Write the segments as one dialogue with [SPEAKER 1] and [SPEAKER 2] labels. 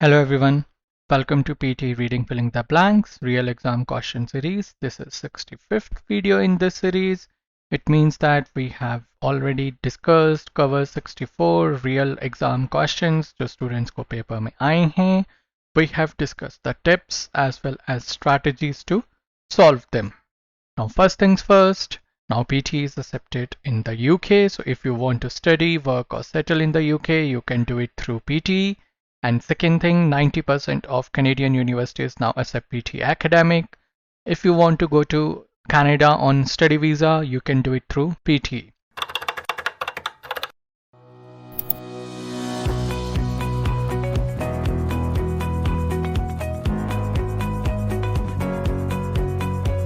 [SPEAKER 1] Hello everyone, welcome to PTE Reading Filling the Blanks Real Exam Question Series. This is 65th video in this series. It means that we have already discussed cover 64 real exam questions जो students को paper में आए हैं. We have discussed the tips as well as strategies to solve them. Now first things first, now PTE is accepted in the UK. So if you want to study, work or settle in the UK, you can do it through PTE. And second thing, 90% of Canadian universities now accept PTE academic. If you want to go to Canada on study visa, you can do it through PTE.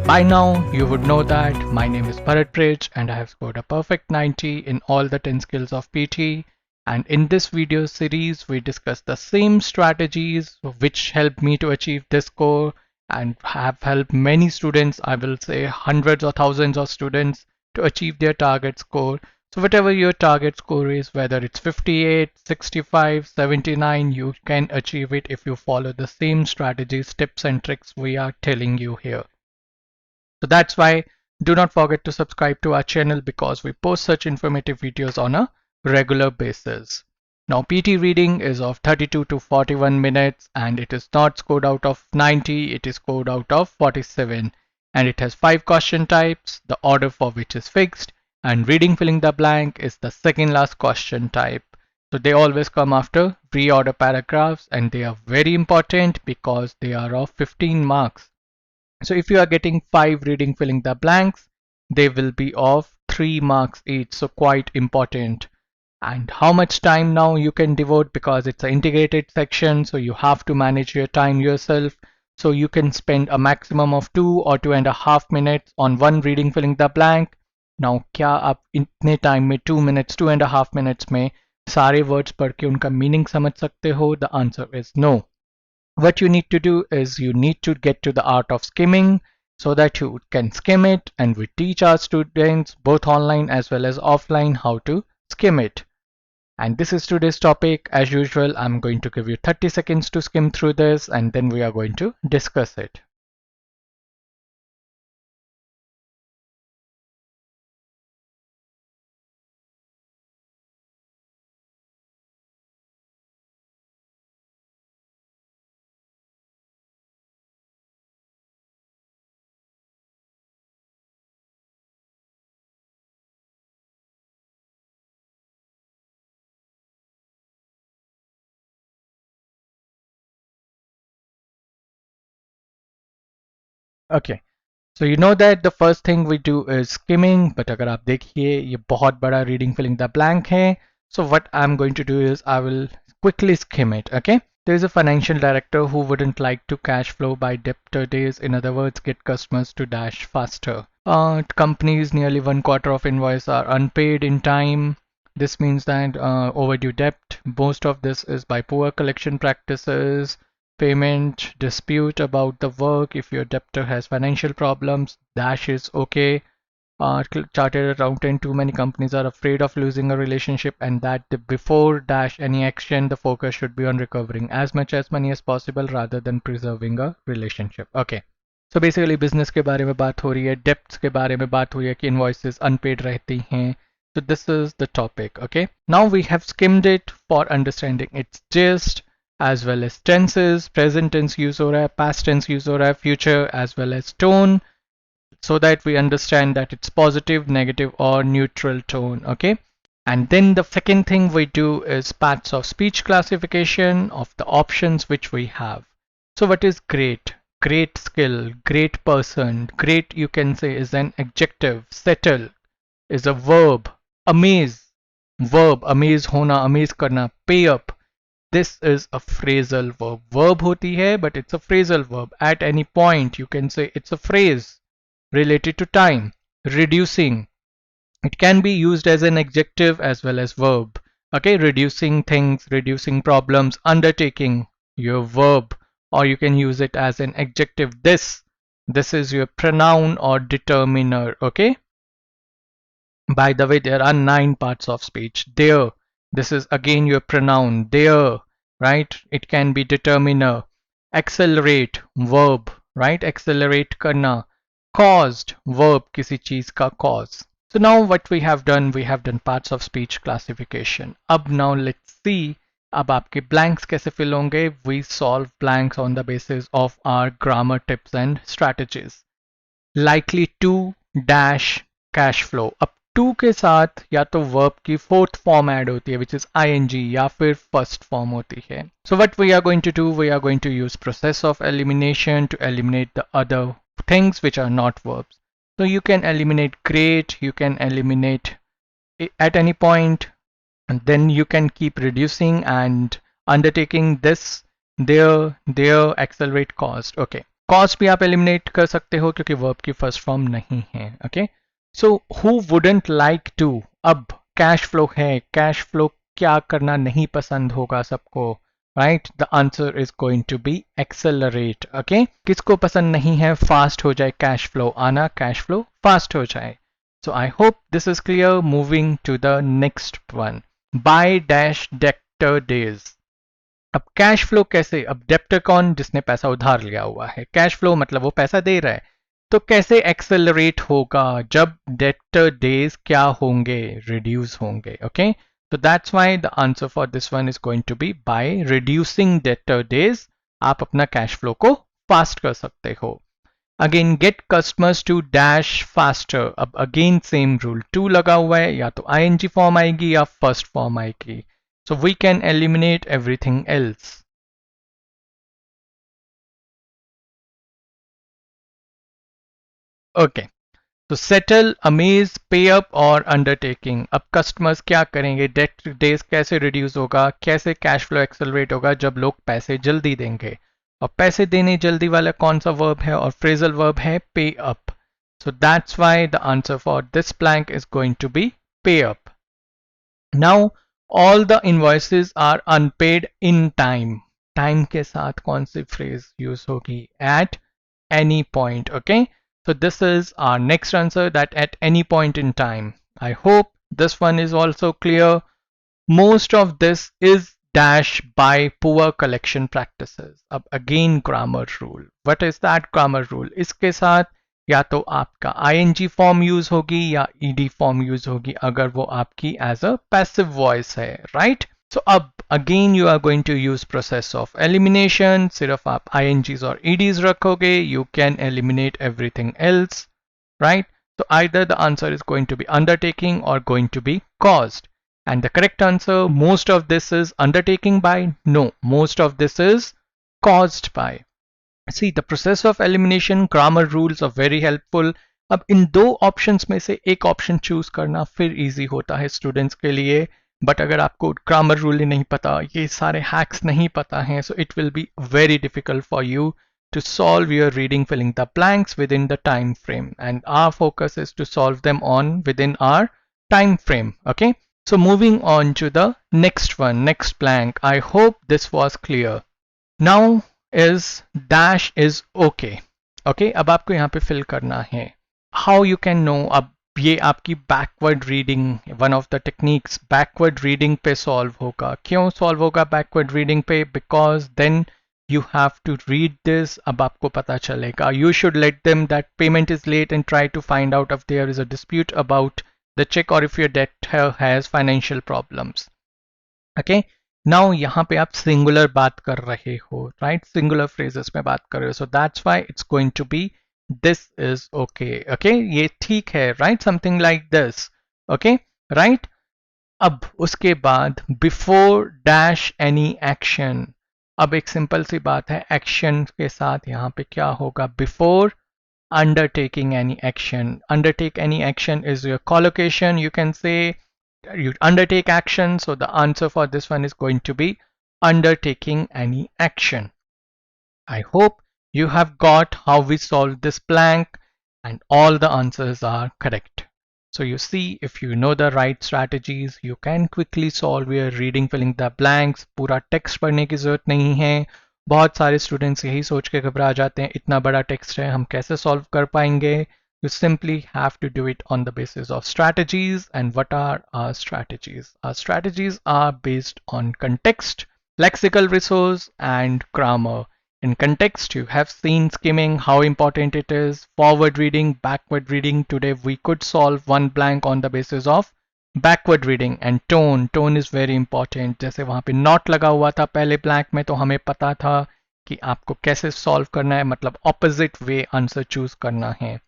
[SPEAKER 1] By now, you would know that my name is Bhrat Brij and I have scored a perfect 90 in all the 10 skills of PTE. And in this video series, we discuss the same strategies which helped me to achieve this score and have helped many students, I will say hundreds or thousands of students, to achieve their target score. So whatever your target score is, whether it's 58, 65, 79, you can achieve it if you follow the same strategies, tips and tricks we are telling you here. So that's why do not forget to subscribe to our channel because we post such informative videos on a regular basis. Now PTE reading is of 32 to 41 minutes and it is not scored out of 90, it is scored out of 47 and it has 5 question types, the order for which is fixed, and reading filling the blank is the second last question type. So they always come after reorder paragraphs and they are very important because they are of 15 marks. So if you are getting 5 reading filling the blanks, they will be of 3 marks each, so quite important. And how much time now you can devote, because it's an integrated section, so you have to manage your time yourself. So you can spend a maximum of 2 or 2.5 minutes on one reading filling the blank. Now क्या आप इतने time में 2 minutes, 2.5 minutes में सारे words पढ़ के उनका meaning समझ सकते हो? The answer is no. What you need to do is you need to get to the art of skimming so that you can skim it, and we teach our students both online as well as offline how to skim it. And this is today's topic. As usual, I'm going to give you 30 seconds to skim through this and then we are going to discuss it. Okay. So you know that the first thing we do is skimming, but अगर आप देखिए ये बहुत बड़ा reading filling the blank है. So what I'm going to do is I will quickly skim it, okay? There is a financial director who wouldn't like to cash flow by debtor days. In other words, get customers to dash faster. Companies nearly 1/4 of invoice are unpaid in time. This means that overdue debt. Most of this is by poor collection practices. Payment dispute about the work. If your debtor has financial problems, dash is okay. Chartered accountant, too many companies are afraid of losing a relationship, and that before dash any action, the focus should be on recovering as much as money as possible rather than preserving a relationship. Okay. So basically business के बारे में बात हो रही है, debts के बारे में बात हो रही है कि invoices unpaid रहती हैं. So this is the topic, okay? Now we have skimmed it for understanding its gist, as well as tenses, present tense use हो रहा है, past tense use हो रहा है, future as well as tone, so that we understand that it's positive, negative or neutral tone, okay? And then the second thing we do is parts of speech classification of the options which we have. So what is great? Great skill, great person, great you can say is an adjective, settle is a verb, amaze होना, amaze करना, pay up. This is a phrasal verb. Verb होती है, but it's a phrasal verb. At any point, you can say it's a phrase related to time. Reducing. It can be used as an adjective as well as verb. Okay, reducing things, reducing problems, undertaking, your verb, or you can use it as an adjective. This is your pronoun or determiner. Okay. By the way, there are 9 parts of speech. There, this is again your pronoun. There, right? It can be determiner, accelerate, verb, right? Accelerate करना, caused, verb, किसी चीज का cause. So now what we have done parts of speech classification. अब now let's see अब आपके blanks कैसे fill होंगे. We solve blanks on the basis of our grammar tips and strategies. Likely to dash cash flow. अब to के साथ या तो verb की fourth form add होती है which is ing या फिर first form होती है. So what we are going to do, we are going to use process of elimination to eliminate the other things which are not verbs. So you can eliminate great, you can eliminate at any point, and then you can keep reducing and undertaking this, there, accelerate, cost. Okay. Cost भी आप eliminate कर सकते हो क्योंकि verb की first form नहीं है. Okay, so who wouldn't like to. अब कैश फ्लो है, कैश फ्लो क्या करना नहीं पसंद होगा सबको, right? The answer is going to be accelerate. Okay, किसको पसंद नहीं है फास्ट हो जाए कैश फ्लो आना, कैश फ्लो फास्ट हो जाए. So I hope this is clear. Moving to the next one, by dash debtor days. अब कैश फ्लो कैसे, अब डेप्टर कौन, जिसने पैसा उधार लिया हुआ है, कैश फ्लो मतलब वो पैसा दे रहा है, तो कैसे एक्सेलरेट होगा जब डेप्टर डेज क्या होंगे, रिड्यूस होंगे. ओके, तो that's why the answer for this one is going to be by reducing debtor days. आप अपना कैश फ्लो को फास्ट कर सकते हो. Again get customers to dash faster. अब अगेन सेम रूल, टू लगा हुआ है, या तो आईएनजी फॉर्म आएगी या फर्स्ट फॉर्म आएगी. So we can eliminate everything else. Okay. So settle, amaze, pay up और undertaking. अब customers क्या करेंगे, debt days कैसे reduce होगा, कैसे cash flow accelerate होगा जब लोग पैसे जल्दी देंगे. और पैसे देने जल्दी वाला कौन सा verb है, और phrasal verb है pay up. So that's why the answer for this blank is going to be pay up. Now all the invoices are unpaid in time. Time के साथ कौन सी phrase use होगी, at any point. Okay, so this is our next answer, that at any point in time. I hope this one is also clear. Most of this is dash by poor collection practices. अब again grammar rule. What is that grammar rule? इसके साथ या तो आपका ing form use होगी या ed form use होगी अगर वो आपकी एज अ पैसिव वॉइस है, राइट? सो अब again you are going to use process of elimination. सिर्फ आप ing's और ed's रखोगे, you can eliminate everything else, right? So either the answer is going to be undertaking or going to be caused. And the correct answer, most of this is undertaking by. No, most of this is caused by. See, the process of elimination, grammar rules are very helpful. अब इन दो options में से एक option choose करना फिर easy होता है students के लिए. बट अगर आपको ग्रामर रूल ही नहीं पता, ये सारे हैक्स नहीं पता हैं, so it will be very difficult for you to solve your reading filling the blanks within the time frame, and our focus is to solve them on within our time frame. Okay, so moving on to the next one, next blank. I hope this was clear. Now is dash is okay. Okay, अब आपको यहाँ पे fill करना है. How you can know, अब ये आपकी backward reading, one of the techniques, backward reading पे solve होगा. क्यों solve होगा backward reading पे? Because then you have to read this. अब आपको पता चलेगा. You should let them that payment is late and try to find out if there is a dispute about the check or if your debtor has financial problems. Okay, now यहाँ पे आप singular बात कर रहे हो, right? Singular phrases में बात कर रहे हो, so that's why it's going to be this is okay. Okay, ये ठीक है, right? Something like this. Okay, right? अब उसके बाद बिफोर डैश एनी एक्शन. अब एक सिंपल सी बात है, एक्शन के साथ यहाँ पे क्या होगा? Before undertaking any action. Undertake any action is your collocation. You can say you undertake action, so the answer for this one is going to be undertaking any action. I hope you have got how we solved this blank and all the answers are correct. So you see, if you know the right strategies, you can quickly solve your reading filling the blanks. पूरा text पढ़ने की जरूरत नहीं है. बहुत सारे students यही सोच के घबरा जाते हैं, इतना बड़ा टेक्स्ट है, हम कैसे सॉल्व कर पाएंगे? You simply have to do it on the basis of strategies. And what are our strategies? Our strategies are based on context, lexical resource, and grammar. In context, you have seen skimming, how important it is, forward reading, backward reading. Today we could solve one blank on the basis of backward reading. And tone is very important. जैसे वहाँ पे not लगा हुआ था पहले blank में, तो हमें पता था कि आपको कैसे solve करना है, मतलब opposite way answer choose करना है.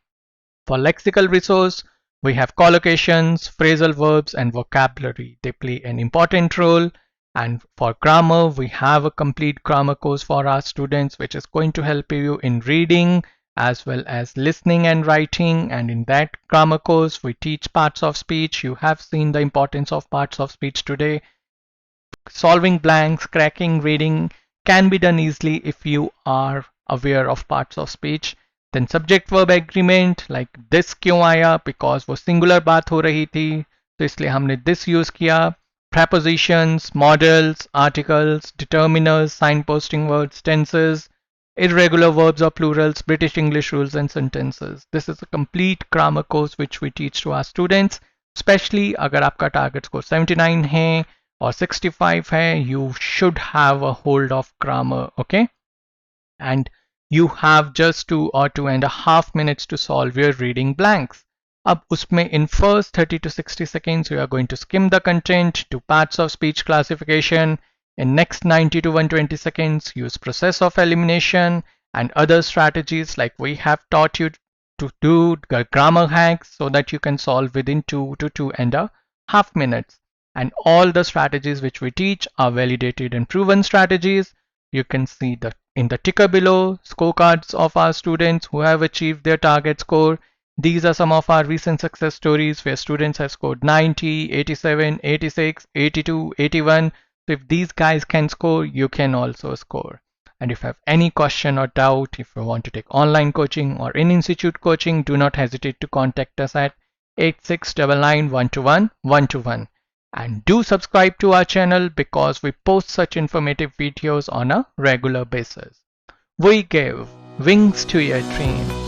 [SPEAKER 1] For lexical resource, we have collocations, phrasal verbs, and vocabulary. They play an important role. And for grammar, we have a complete grammar course for our students, which is going to help you in reading as well as listening and writing. And in that grammar course, we teach parts of speech. You have seen the importance of parts of speech today. Solving blanks, cracking, reading can be done easily if you are aware of parts of speech. Then subject verb agreement, like this क्यों आया, because वो singular बात हो रही थी तो इसलिए हमने this use किया. Prepositions, modals, articles, determiners, signposting words, tenses, irregular verbs or plurals, British English rules and sentences. This is a complete grammar course which we teach to our students, especially अगर आपका target score 79 है or 65 hai, you should have a hold of grammar, okay? And you have just 2 or 2.5 minutes to solve your reading blanks. Ab usme in first 30 to 60 seconds, you are going to skim the content, do parts of speech classification. In next 90 to 120 seconds, use process of elimination and other strategies like we have taught you to do grammar hacks so that you can solve within 2 to 2.5 minutes. And all the strategies which we teach are validated and proven strategies. You can see the in the ticker below scorecards of our students who have achieved their target score. These are some of our recent success stories where students have scored 90, 87, 86, 82, 81. So if these guys can score, you can also score. And if you have any question or doubt, if you want to take online coaching or in-institute coaching, do not hesitate to contact us at 8699121121. And do subscribe to our channel because we post such informative videos on a regular basis. We give wings to your dreams.